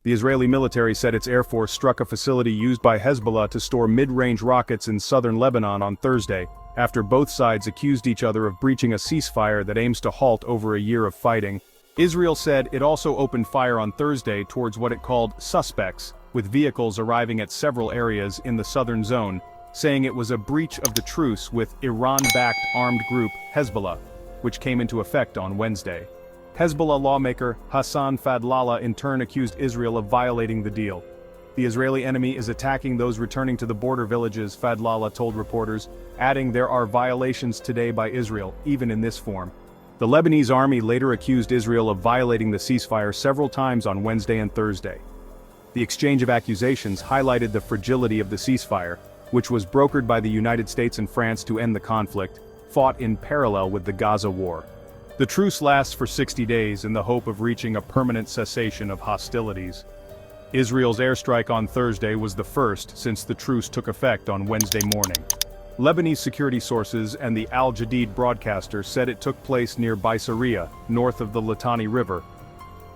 The Israeli military said its air force struck a facility used by Hezbollah to store mid-range rockets in southern Lebanon on Thursday, after both sides accused each other of breaching a ceasefire that aims to halt over a year of fighting. Israel said it also opened fire on Thursday towards what it called suspects, with vehicles arriving at several areas in the southern zone, saying it was a breach of the truce with Iran-backed armed group Hezbollah, which came into effect on Wednesday. Hezbollah lawmaker Hassan Fadlallah in turn accused Israel of violating the deal. The Israeli enemy is attacking those returning to the border villages, Fadlallah told reporters, adding there are violations today by Israel, even in this form. The Lebanese army later accused Israel of violating the ceasefire several times on Wednesday and Thursday. The exchange of accusations highlighted the fragility of the ceasefire, which was brokered by the United States and France to end the conflict, fought in parallel with the Gaza war. The truce lasts for 60 days in the hope of reaching a permanent cessation of hostilities. Israel's airstrike on Thursday was the first since the truce took effect on Wednesday morning. Lebanese security sources and the Al Jadid broadcaster said it took place near Baisariya, north of the Litani River.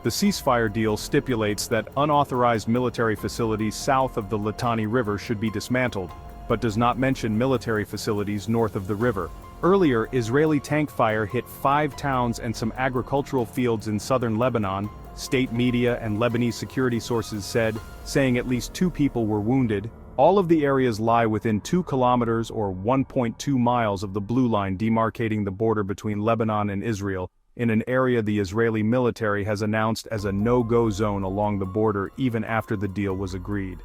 The ceasefire deal stipulates that unauthorized military facilities south of the Litani River should be dismantled, but does not mention military facilities north of the river. Earlier, Israeli tank fire hit 5 towns and some agricultural fields in southern Lebanon, state media and Lebanese security sources said, saying at least 2 people were wounded. All of the areas lie within 2 kilometers or 1.2 miles of the blue line demarcating the border between Lebanon and Israel, in an area the Israeli military has announced as a no-go zone along the border even after the deal was agreed.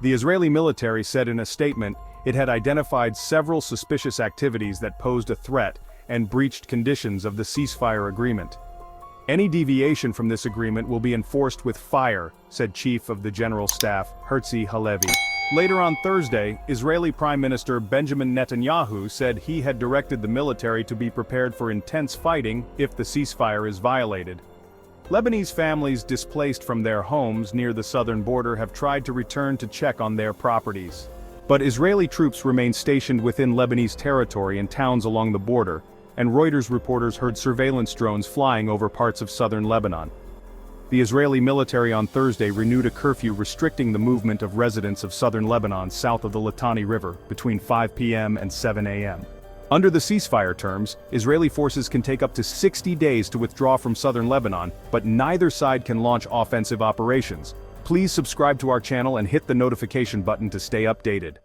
The Israeli military said in a statement it had identified several suspicious activities that posed a threat and breached conditions of the ceasefire agreement. Any deviation from this agreement will be enforced with fire, said Chief of the General Staff, Herzi Halevi. Later on Thursday, Israeli Prime Minister Benjamin Netanyahu said he had directed the military to be prepared for intense fighting if the ceasefire is violated. Lebanese families displaced from their homes near the southern border have tried to return to check on their properties. But Israeli troops remain stationed within Lebanese territory in towns along the border, and Reuters reporters heard surveillance drones flying over parts of southern Lebanon. The Israeli military on Thursday renewed a curfew restricting the movement of residents of southern Lebanon south of the Litani River between 5 p.m. and 7 a.m. Under the ceasefire terms, Israeli forces can take up to 60 days to withdraw from southern Lebanon, but neither side can launch offensive operations. Please subscribe to our channel and hit the notification button to stay updated.